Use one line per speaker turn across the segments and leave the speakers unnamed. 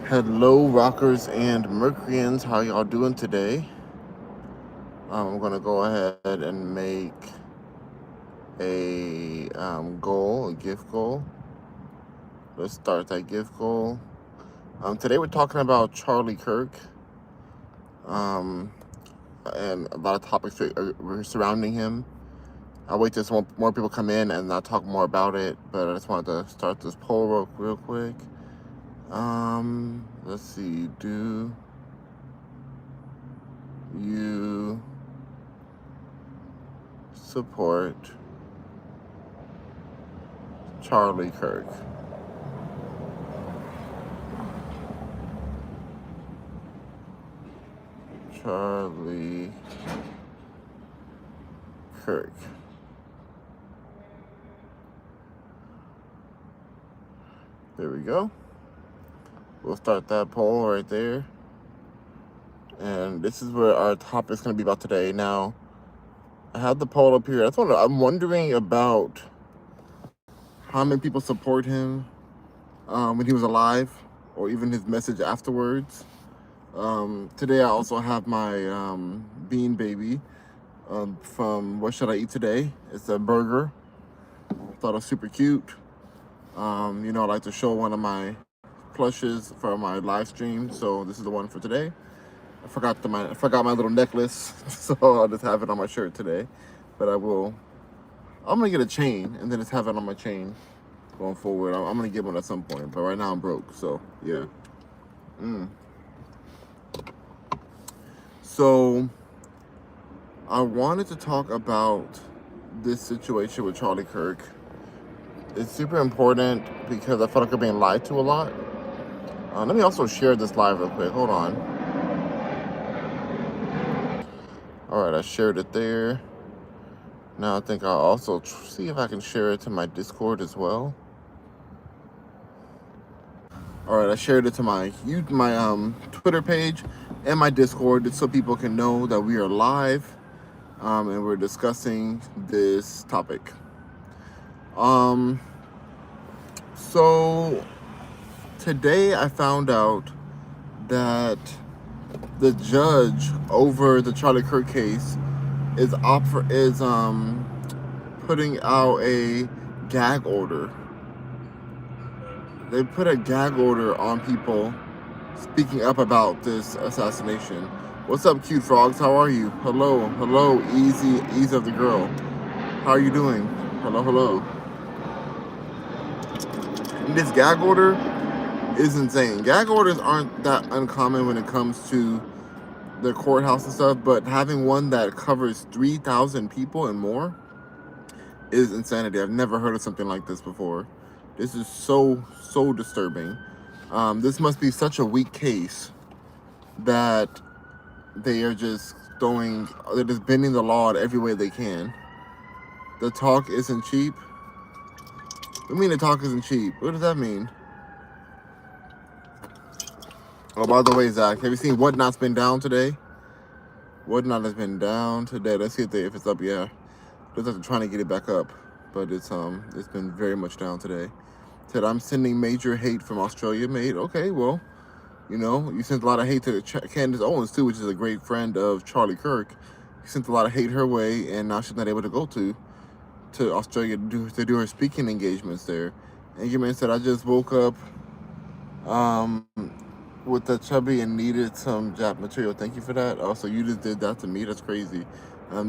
Hello, rockers and Mercuryans. How y'all doing today? I'm gonna go ahead and make a a gift goal. Let's start that gift goal. Today we're talking about Charlie Kirk, um, and a lot of topics surrounding him. I'll wait till some more people come in and I'll talk more about it. But I just wanted to start this poll real quick. Let's see. Do you support Charlie Kirk? Charlie Kirk. There we go. We'll start that poll right there. And this is where our topic is going to be about today. Now, I have the poll up here. I'm wondering about how many people support him when he was alive, or even his message afterwards. Today I also have my bean baby from What Should I Eat Today? It's a burger. Thought it was super cute. I like to show one of my plushes for my live stream, so this is the one for today. I forgot my little necklace, so I'll just have it on my shirt today. But I'm gonna get a chain and then just have it on my chain going forward. I'm gonna get one at some point, but right now I'm broke, so yeah. So I wanted to talk about this situation with Charlie Kirk. It's super important because I feel like I'm being lied to a lot. Let me also share this live real quick. Hold on. All right, I shared it there. Now I think I'll also see if I can share it to my Discord as well. All right, I shared it to my Twitter page and my Discord just so people can know that we are live and we're discussing this topic. So today I found out that the judge over the Charlie Kirk case is putting out a gag order. They put a gag order on people speaking up about this assassination. What's up, cute frogs? How are you? Hello, easy of the girl. How are you doing? Hello. This gag order is insane. Gag orders aren't that uncommon when it comes to the courthouse and stuff, but having one that covers 3,000 people and more is insanity. I've never heard of something like this before. This is so disturbing. This must be such a weak case that they're just bending the law in every way they can. The talk isn't cheap. What do you mean the talk isn't cheap? What does that mean? Oh, by the way, Zach, have you seen Whatnot's been down today? Whatnot has been down today. Let's see if it's up. Yeah, looks like I'm trying to get it back up, but it's been very much down today. Said I'm sending major hate from Australia, mate. Okay, well, you sent a lot of hate to Candace Owens too, which is a great friend of Charlie Kirk. You sent a lot of hate her way, and now she's not able to go to Australia to do her speaking engagements there. And your man said, I just woke up with the chubby and needed some Jap material. Thank you for that. Also, you just did that to me. That's crazy.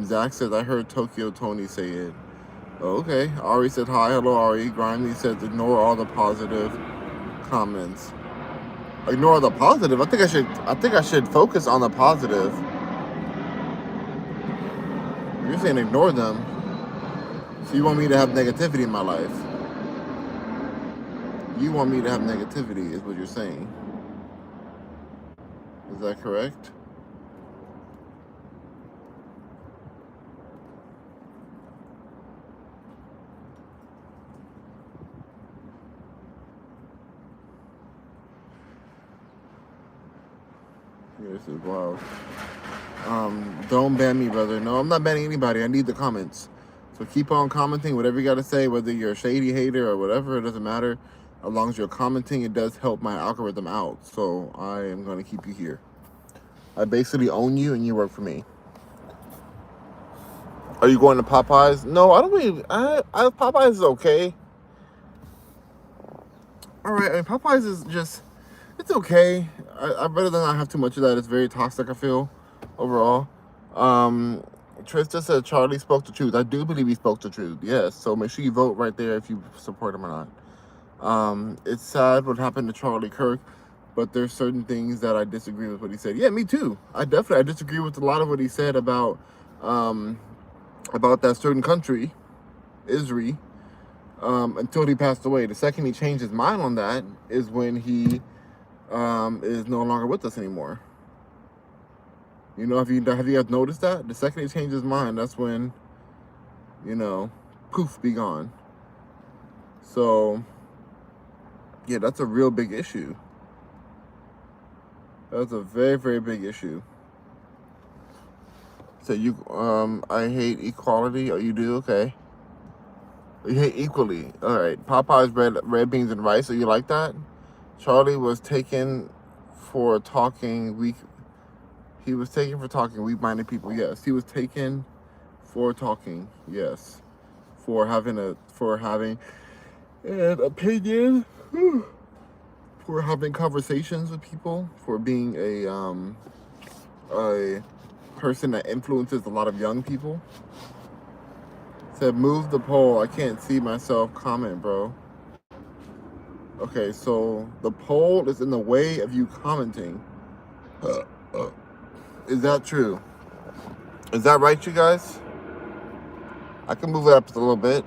Zach says, I heard Tokyo Tony say it. Oh, okay. Ari said, hi. Hello, Ari. Grimy says, ignore all the positive comments. Ignore the positive? I think I should focus on the positive. You're saying ignore them. So you want me to have negativity in my life? You want me to have negativity is what you're saying. Is that correct? This is wild. Don't ban me, brother. No, I'm not banning anybody. I need the comments. So keep on commenting whatever you got to say, whether you're a shady hater or whatever. It doesn't matter. As long as you're commenting, it does help my algorithm out. So I am going to keep you here. I basically own you and you work for me. Are you going to Popeyes? No, I don't really. Popeyes is okay. All right, I mean, Popeyes is just, it's okay. I'd rather not have too much of that. It's very toxic, I feel, overall. Trista said Charlie spoke the truth. I do believe he spoke the truth, yes. So make sure you vote right there if you support him or not. It's sad what happened to Charlie Kirk, but there's certain things that I disagree with what he said. Yeah, me too. I disagree with a lot of what he said about that certain country, Israel. Until he passed away. The second he changed his mind on that is when he is no longer with us anymore. You know, have you guys noticed that? The second he changed his mind, that's when, you know, poof, be gone. So, yeah, that's a real big issue. That's a very, very big issue. So I hate equality. Oh, you do? Okay. You hate equally. All right. Popeye's red beans and rice. So you like that? Charlie was taken for talking weak. He was taken for talking weak-minded people. Yes. He was taken for talking. Yes. For having an opinion. For having conversations with people. For being a person that influences a lot of young people. Said, move the poll. I can't see myself comment, bro. Okay, so the poll is in the way of you commenting. Is that true? Is that right, you guys? I can move it up a little bit.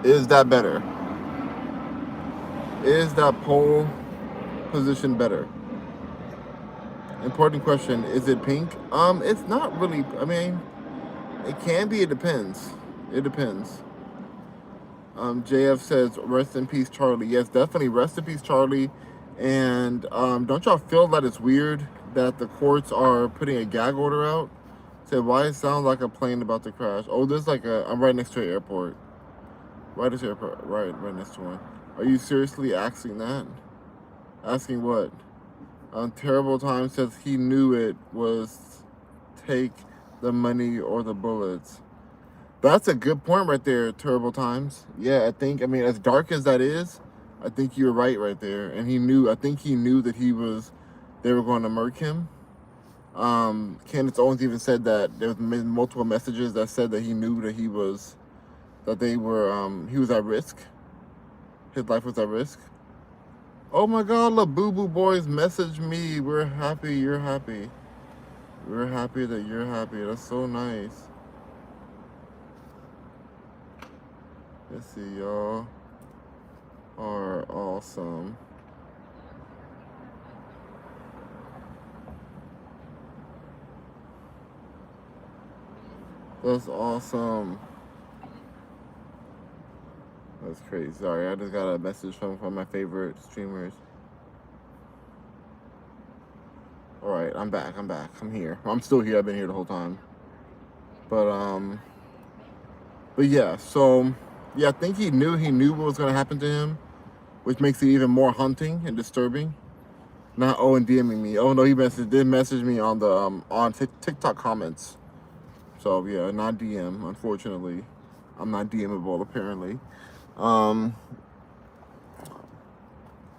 Is that better? Is that poll position better? Important question. Is it pink? It's not really. I mean, it can be. It depends. It depends. JF says, rest in peace, Charlie. Yes, definitely. Rest in peace, Charlie. And don't y'all feel that it's weird that the courts are putting a gag order out? Said, why it sounds like a plane about to crash? Oh, there's like I'm right next to an airport. Right next to airport. Right next to one. Are you seriously asking that? Asking what? Terrible Time says he knew it was take the money or the bullets. That's a good point right there, Terrible Times. Yeah, I mean, as dark as that is, I think you're right there. And I think he knew that they were going to murk him. Candace Owens even said that there was multiple messages that said that he knew that he was at risk. His life was at risk. Oh my God, look, Boo Boo Boys message me. We're happy you're happy. We're happy that you're happy. That's so nice. Let's see, y'all are awesome. That's awesome. That's crazy. Sorry, I just got a message from my favorite streamers. All right, I'm back. I'm here. I'm still here. I've been here the whole time. But yeah. So yeah, I think he knew what was gonna happen to him, which makes it even more haunting and disturbing. Not and DMing me. Oh no, he did message me on the on TikTok comments. So yeah, not DM. Unfortunately, I'm not DMable apparently.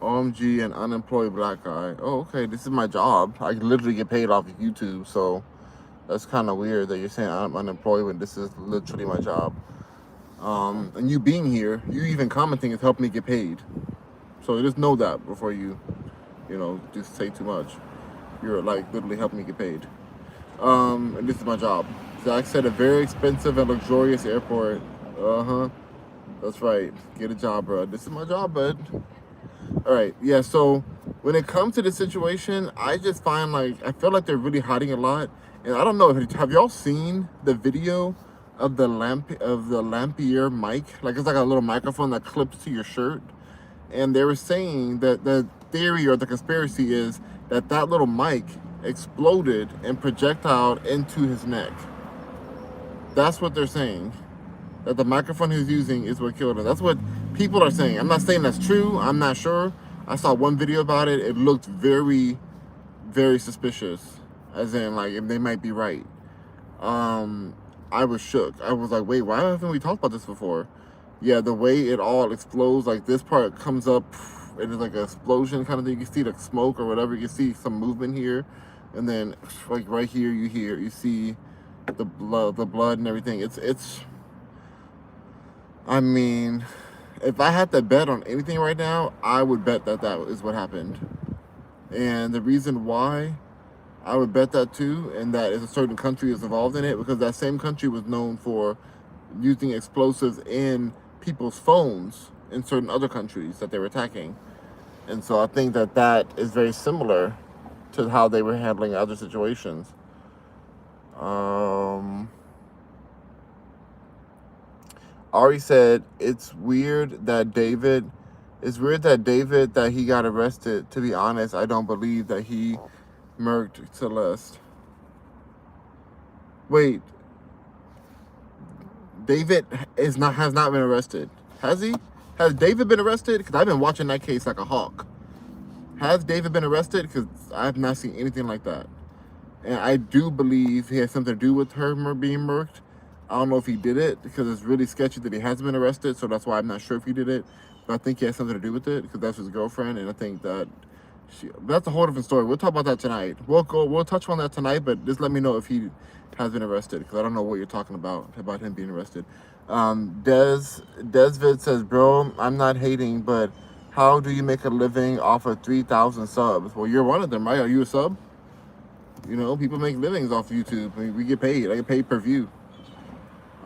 OMG, an unemployed black guy. Oh, okay, this is my job. I literally get paid off of YouTube, so that's kind of weird that you're saying I'm unemployed when this is literally my job. And you being here, you even commenting has helped me get paid. So just know that before you just say too much. You're like literally helping me get paid. And this is my job. Zach said a very expensive and luxurious airport. That's right. Get a job, bro. This is my job, bud. All right. Yeah. So when it comes to the situation, I just find I feel like they're really hiding a lot. And I don't know. Have y'all seen the video of the lampier mic? It's like a little microphone that clips to your shirt. And they were saying that the theory or the conspiracy is that little mic exploded and projectile into his neck. That's what they're saying. That the microphone he's using is what killed him. That's what people are saying. I'm not saying that's true. I'm not sure. I saw one video about it. It looked very, very suspicious. As in, like, if they might be right. I was shook. I was like, wait, why haven't we talked about this before? Yeah, the way it all explodes, like this part comes up, it is like an explosion kind of thing. You can see the smoke or whatever. You can see some movement here. And then, like, right here, you see the blood and everything. I mean, if I had to bet on anything right now, I would bet that that is what happened. And the reason why I would bet that too, and that is a certain country is involved in it, because that same country was known for using explosives in people's phones in certain other countries that they were attacking. And so I think that that is very similar to how they were handling other situations. Ari said, it's weird that David that he got arrested. To be honest, I don't believe that he murked Celeste. Wait, David has not been arrested. Has he? Has David been arrested? Because I've been watching that case like a hawk. Has David been arrested? Because I have not seen anything like that. And I do believe he has something to do with her being murked. I don't know if he did it, because it's really sketchy that he hasn't been arrested, so that's why I'm not sure if he did it. But I think he has something to do with it, because that's his girlfriend, and I think that that's a whole different story. We'll talk about that tonight. We'll touch on that tonight, but just let me know if he has been arrested, because I don't know what you're talking about him being arrested. Desvid says, bro, I'm not hating, but how do you make a living off of 3,000 subs? Well, you're one of them, right? Are you a sub? You know, people make livings off YouTube. I mean, we get paid. I get paid per view.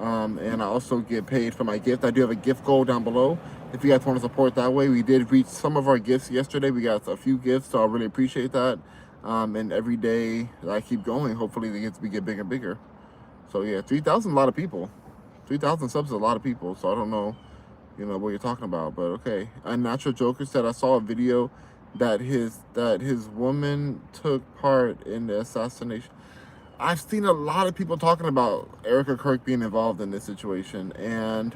And I also get paid for my gift. I do have a gift goal down below. If you guys want to support that way, we did reach some of our gifts yesterday. We got a few gifts, so I really appreciate that. And every day that I keep going, hopefully we get bigger and bigger. So yeah, 3,000 a lot of people. 3,000 subs is a lot of people. So I don't know, what you're talking about, but okay. Unnatural Joker said, I saw a video that his woman took part in the assassination. I've seen a lot of people talking about Erica Kirk being involved in this situation, and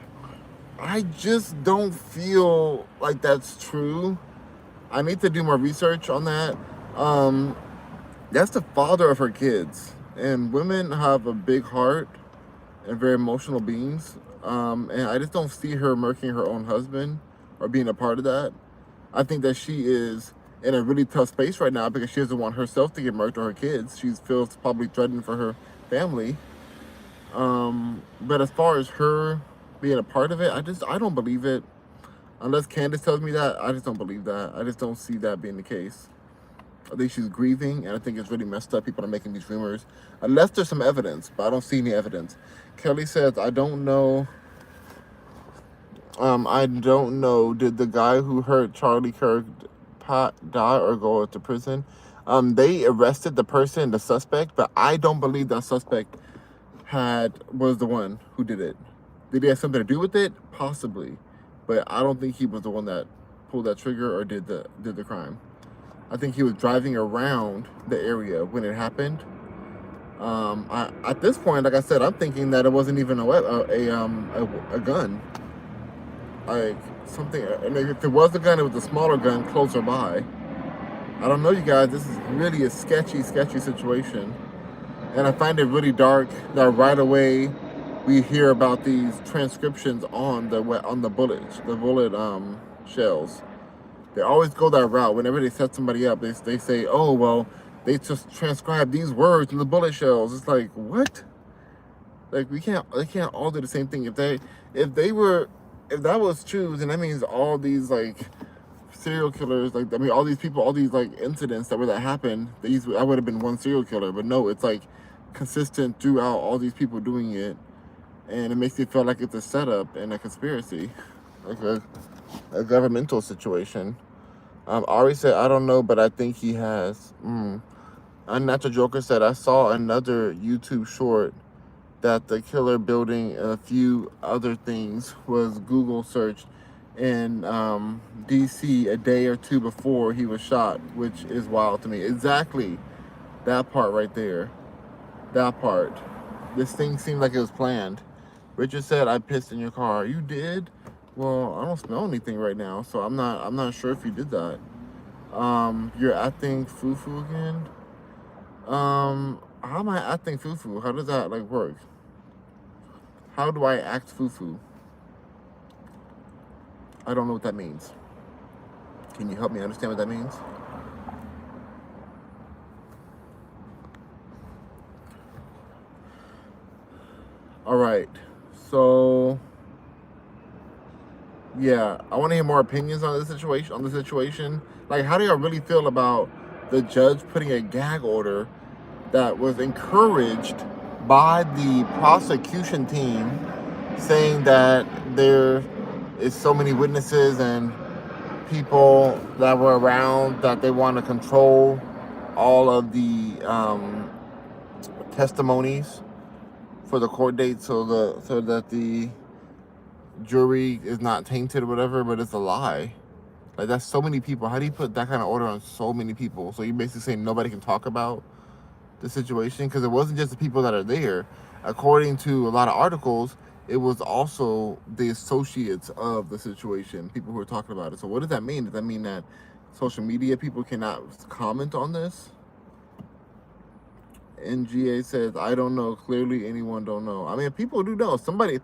I just don't feel like that's true. I need to do more research on that. That's the father of her kids, and women have a big heart and very emotional beings, and I just don't see her murking her own husband or being a part of that. I think that she is in a really tough space right now because she doesn't want herself to get murked or her kids. She feels probably threatened for her family. But as far as her being a part of it, I don't believe it. Unless Candace tells me that, I just don't believe that. I just don't see that being the case. I think she's grieving, and I think it's really messed up. People are making these rumors. Unless there's some evidence, but I don't see any evidence. Kelly says, I don't know. Did the guy who hurt Charlie Kirk die or go to prison? They arrested the suspect, but I don't believe that suspect was the one who did it. Did he have something to do with it? Possibly, but I don't think he was the one that pulled that trigger or did the crime. I think he was driving around the area when it happened. At this point, like I said, I'm thinking that it wasn't even a gun. Like something, and if it was a gun, it was a smaller gun closer by. I don't know, you guys. This is really a sketchy situation, and I find it really dark that right away we hear about these transcriptions on the bullet shells. They always go that route. Whenever they set somebody up, they say, "Oh well, they just transcribe these words in the bullet shells." It's like, what? Like they can't all do the same thing. If that was true, then that means all these like serial killers, all these people, all these like incidents that happened, I would have been one serial killer. But no, it's like consistent throughout all these people doing it, and it makes me feel like it's a setup and a conspiracy, like a governmental situation. Ari said, I don't know, but I think he has. Unnatural Joker said, I saw another YouTube short that the killer building a few other things was Google searched in DC a day or two before he was shot, which is wild to me. Exactly. That part right there. That part. This thing seemed like it was planned. Richard said, I pissed in your car. You did? Well, I don't smell anything right now, so I'm not sure if you did that. You're acting foo-foo again? How am I acting foo-foo? How does that, like, work? How do I act foo-foo? I don't know what that means. Can you help me understand what that means? All right. So, yeah, I want to hear more opinions on this situation. Like, how do y'all really feel about the judge putting a gag order that was encouraged by the prosecution team, saying that there is so many witnesses and people that were around that they want to control all of the testimonies for the court date, so that the jury is not tainted or whatever. But it's a lie. Like, that's so many people. How do you put that kind of order on so many people? So you're basically saying nobody can talk about the situation? Because it wasn't just the people that are there. According to a lot of articles, it was also the associates of the situation, people who are talking about it. So what does that mean? Does that mean that social media people cannot comment on this? NGA says, I don't know. Clearly anyone don't know. I mean, people do know.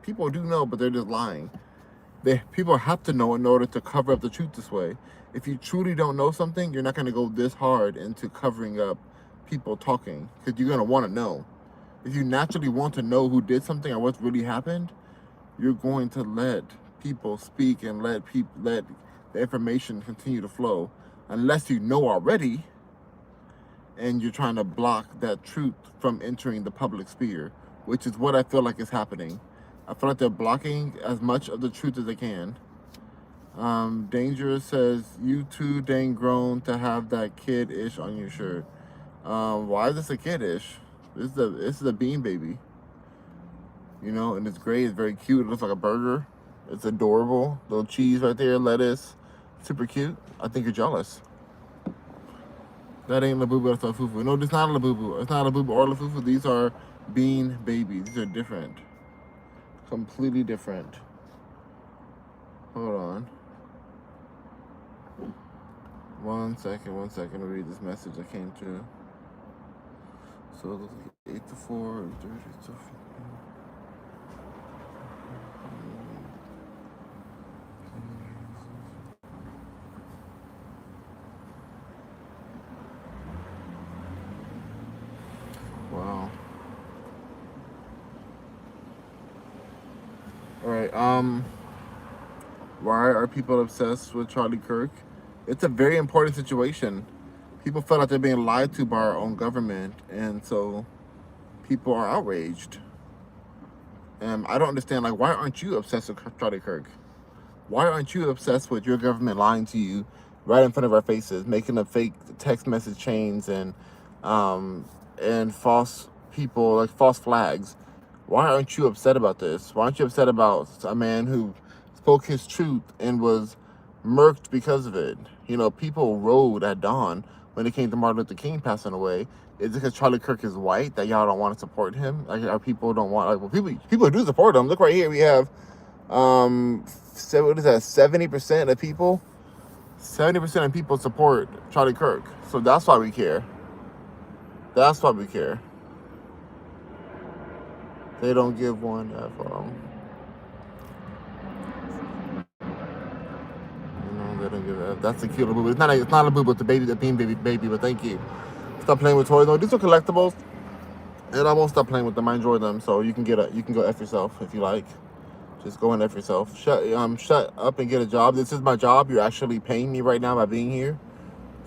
People do know, but they're just lying. People have to know in order to cover up the truth this way. If you truly don't know something, you're not going to go this hard into covering up people talking, because you're going to want to know. If you naturally want to know who did something or what's really happened, you're going to let people speak and let the information continue to flow, unless you know already and you're trying to block that truth from entering the public sphere, which is what I feel like is happening. I feel like they're blocking as much of the truth as they can. Dangerous says, you too dang grown to have that kid-ish on your shirt. Why is this a kid-ish? This is a bean baby. You know, and it's gray, it's very cute. It looks like a burger. It's adorable. Little cheese right there, lettuce. Super cute. I think you're jealous. That ain't Labubu, that's a fufu. No, it's not a Labubu. It's not a Labubu or Lafufu. These are bean babies. These are different. Completely different. Hold on. One second. Let me read this message that came through. So it looks like 8 to 4, 30 to 4. Wow. All right. Why are people obsessed with Charlie Kirk? It's a very important situation. People feel like they're being lied to by our own government, and so people are outraged. I don't understand. Like, why aren't you obsessed with Charlie Kirk? Why aren't you obsessed with your government lying to you right in front of our faces, making up fake text message chains and false people, like false flags? Why aren't you upset about this? Why aren't you upset about a man who spoke his truth and was murked because of it? You know, people rode at dawn when it came to Martin Luther King passing away. Is it because Charlie Kirk is white that y'all don't want to support him? Like, our people don't want, like, well, people do support him. Look right here, we have so what is that? 70% of people. 70% of people support Charlie Kirk. So that's why we care. That's why we care. They don't give one F. They don't give a F. That's a cute little boo. It's not a boo, but the bean baby. But thank you. Stop playing with toys. No, these are collectibles, and I won't stop playing with them. I enjoy them. So you can go F yourself if you like. Just go and F yourself. Shut up and get a job. This is my job. You're actually paying me right now by being here.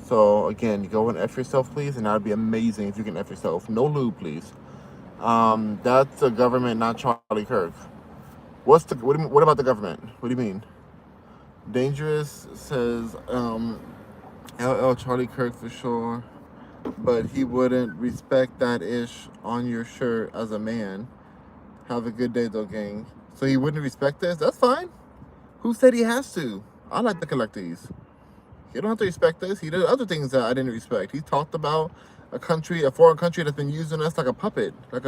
So again, you go and F yourself, please, and that would be amazing if you can F yourself. No lube, please. That's the government, not Charlie Kirk. What about the government? What do you mean? Dangerous says, LL Charlie Kirk for sure, but he wouldn't respect that ish on your shirt as a man. Have a good day though, gang. So he wouldn't respect this? That's fine. Who said he has to? I like to collect these. You don't have to respect this. He did other things that I didn't respect. He talked about a foreign country that's been using us like a puppet, like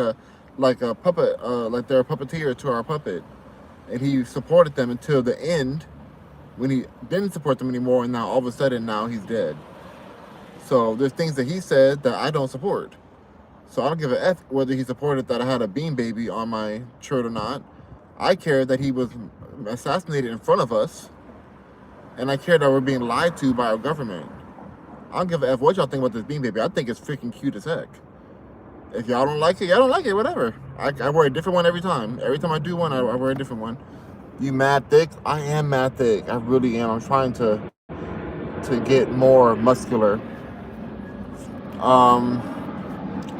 like a puppet, like they're a puppeteer to our puppet. And he supported them until the end when he didn't support them anymore, and now all of a sudden now he's dead. So there's things that he said that I don't support. So I don't give a F whether he supported that I had a bean baby on my shirt or not. I care that he was assassinated in front of us, and I care that we're being lied to by our government. I don't give a F what y'all think about this bean baby. I think it's freaking cute as heck. If y'all don't like it, y'all don't like it, whatever. I wear a different one every time. Every time I do one, I wear a different one. You mad thick? I am mad thick. I really am. I'm trying to get more muscular.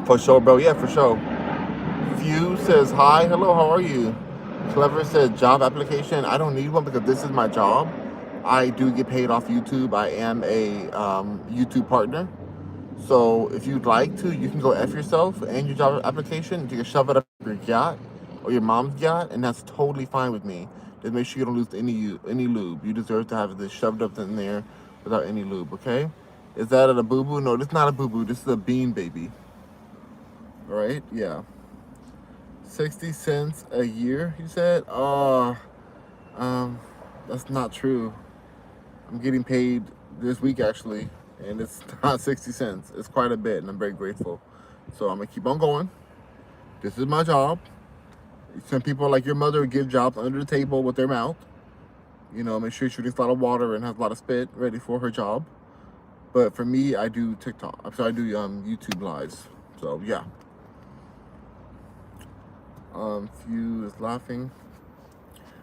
For sure, bro. Yeah, for sure. Few says hi. Hello, how are you? Clever said job application. I don't need one because this is my job. I do get paid off YouTube. I am a YouTube partner. So if you'd like to, you can go F yourself and your job application. You can shove it up your yacht or your mom's yacht, and that's totally fine with me. Just make sure you don't lose any lube. You deserve to have this shoved up in there without any lube, okay? Is that a boo-boo? No, this is not a boo-boo. This is a bean baby. All right? Yeah. 60 cents a year, you said? That's not true. I'm getting paid this week, actually, and it's not 60 cents. It's quite a bit, and I'm very grateful. So I'm going to keep on going. This is my job. Some people, like your mother, give jobs under the table with their mouth. You know, make sure she drinks a lot of water and has a lot of spit ready for her job. But for me, I do TikTok. I'm sorry, I do YouTube lives. So, yeah. Few is laughing.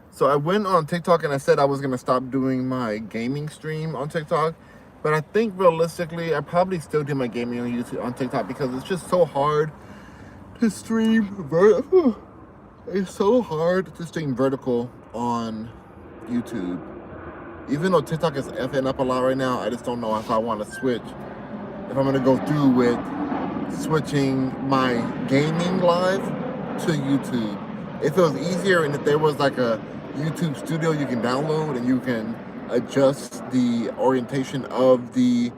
So I went on TikTok and I said I was going to stop doing my gaming stream on TikTok. But I think realistically, I probably still do my gaming on YouTube, on TikTok, because it's just so hard to stream. It's so hard to stream vertical on YouTube. Even though TikTok is effing up a lot right now, I just don't know if I want to switch. If I'm going to go through with switching my gaming live to YouTube. If it was easier and if there was like a YouTube studio you can download and you can adjust the orientation of the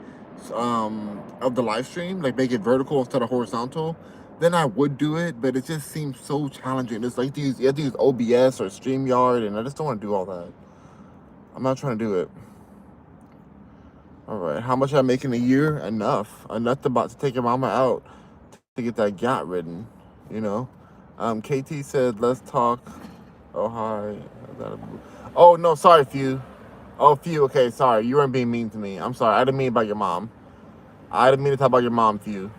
live stream, like make it vertical instead of horizontal, then I would do it. But it just seems so challenging. It's like you have to use OBS or StreamYard, and I just don't want to do all that. I'm not trying to do it. All right, how much am I making a year? Enough to take your mama out to get that yacht ridden, you know. KT said, let's talk. Oh, hi. Oh, no, sorry, Few. Oh, Few, okay, sorry. You weren't being mean to me. I'm sorry. I didn't mean about your mom. I didn't mean to talk about your mom, Few.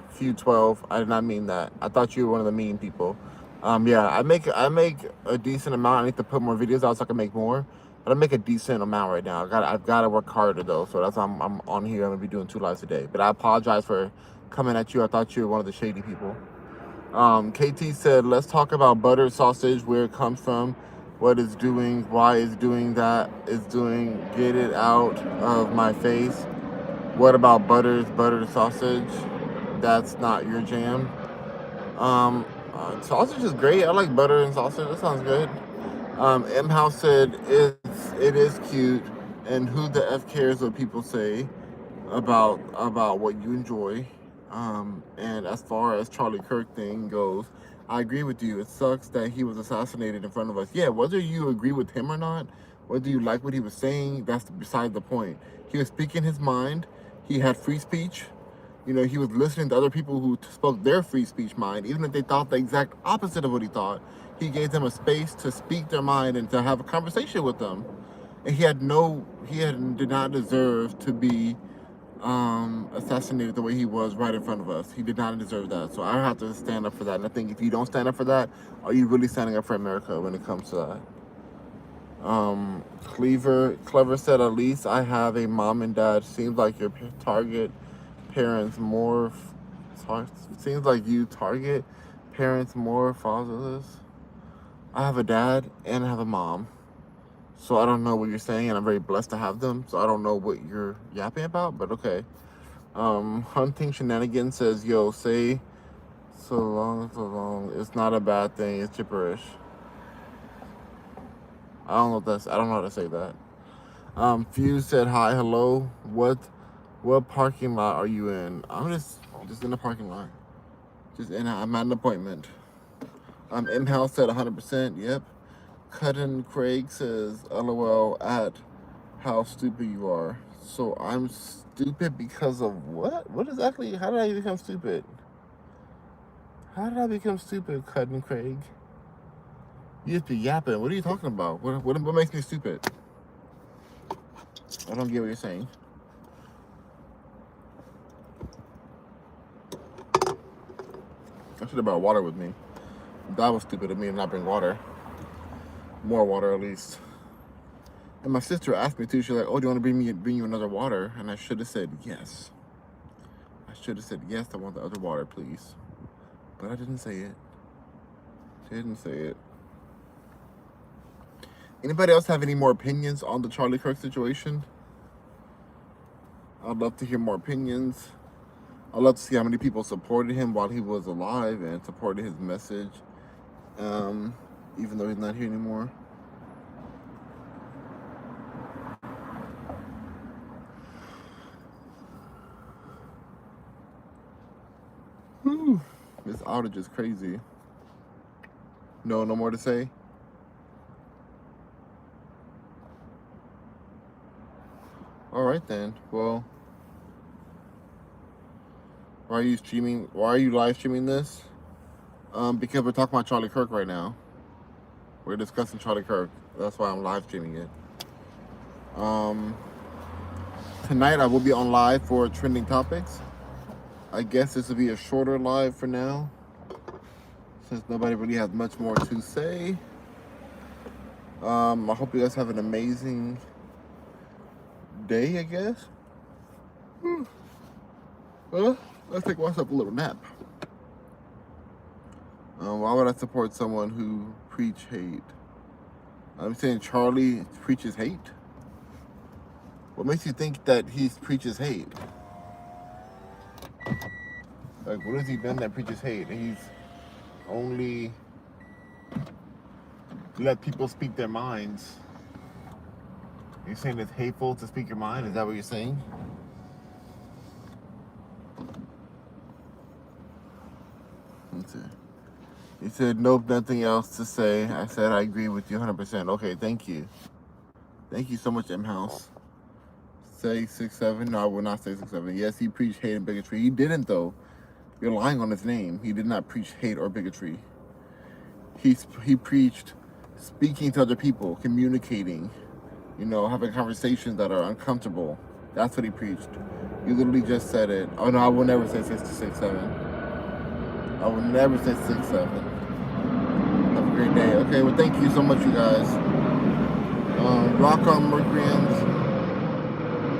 Few 12. I did not mean that. I thought you were one of the mean people. Yeah, I make a decent amount. I need to put more videos out so I can make more. But I make a decent amount right now. I've got to work harder, though. So that's why I'm on here. I'm going to be doing 2 lives a day. But I apologize for coming at you. I thought you were one of the shady people. KT said, let's talk about butter sausage, where it comes from, what it's doing, why it's doing that, get it out of my face. What about buttered sausage? That's not your jam. Sausage is great. I like butter and sausage. That sounds good. M House said, it is cute, and who the F cares what people say about what you enjoy. And as far as Charlie Kirk thing goes, I agree with you. It sucks that he was assassinated in front of us. Yeah, whether you agree with him or not, whether you like what he was saying, that's beside the point. He was speaking his mind. He had free speech. You know, he was listening to other people who spoke their free speech mind, even if they thought the exact opposite of what he thought. He gave them a space to speak their mind and to have a conversation with them. And did not deserve to be assassinated the way he was right in front of us. He did not deserve that. So I have to stand up for that. And I think if you don't stand up for that, are you really standing up for America when it comes to that? Clever said, at least I have a mom and dad. Seems like your target parents more. Seems like you target parents more fatherless. I have a dad and I have a mom. So I don't know what you're saying, and I'm very blessed to have them. So I don't know what you're yapping about, but okay. Hunting Shenanigans says, yo, say so long. It's not a bad thing. It's gibberish. I don't know how to say that. Fuse said, hi, hello. What parking lot are you in? I'm just in the parking lot. I'm at an appointment. M House said 100%. Yep. Cuttin Craig says, LOL at how stupid you are. So I'm stupid because of what? What exactly? How did I become stupid? How did I become stupid, Cuttin Craig? You just be yapping. What are you talking about? What makes me stupid? I don't get what you're saying. I should have brought water with me. That was stupid of me to not bring water. More water, at least. And my sister asked me too. She's like, "Oh, do you want to bring you another water?" And I should have said yes. I should have said yes. I want the other water, please. But I didn't say it. She didn't say it. Anybody else have any more opinions on the Charlie Kirk situation? I'd love to hear more opinions. I'd love to see how many people supported him while he was alive and supported his message, even though he's not here anymore. Whew. This outage is crazy. No more to say? All right then. Well, why are you live streaming this? Because we're talking about Charlie Kirk right now. We're discussing Charlie Kirk. That's why I'm live streaming it. Tonight I will be on live for trending topics. I guess this will be a shorter live for now, since nobody really has much more to say. I hope you guys have an amazing day, I guess. Well, let's take myself a little nap. Why would I support someone who preach hate? I'm saying Charlie preaches hate? What makes you think that he preaches hate? Like, what has he done that preaches hate? He's only let people speak their minds. You're saying it's hateful to speak your mind? Is that what you're saying? Let's see. He said, nope, nothing else to say. I said, I agree with you 100%. Okay, thank you. Thank you so much, M House. Say 6'7". No, I will not say 6'7". Yes, he preached hate and bigotry. He didn't, though. You're lying on his name. He did not preach hate or bigotry. He preached speaking to other people, communicating, having conversations that are uncomfortable. That's what he preached. You literally just said it. Oh, no, I will never say 6'7". I will never say 6'7". Have a great day. Okay, well, thank you so much, you guys. Rock on, Mercuryans.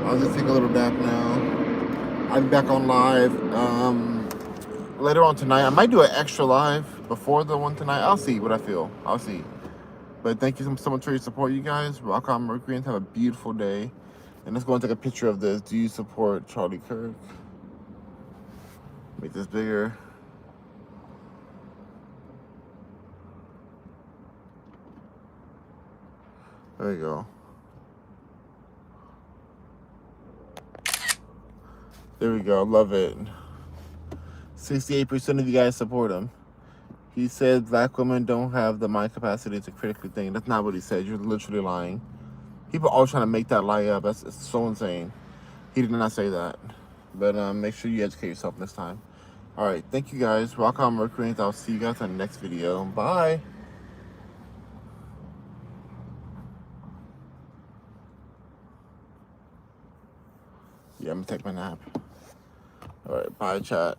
I'll just take a little nap now. I'll be back on live later on tonight. I might do an extra live before the one tonight. I'll see what I feel. I'll see. But thank you so much for your support, you guys. Rock on, Mercuryans. Have a beautiful day. And let's go and take a picture of this. Do you support Charlie Kirk? Make this bigger. There you go. There we go. Love it. 68% of you guys support him. He said black women don't have the mind capacity to critically think. That's not what he said. You're literally lying. People are always trying to make that lie up. It's so insane. He did not say that. But make sure you educate yourself next time. All right. Thank you, guys. Rock on, Mercury. I'll see you guys on the next video. Bye. Yeah, I'm going to take my nap. All right. Bye, chat.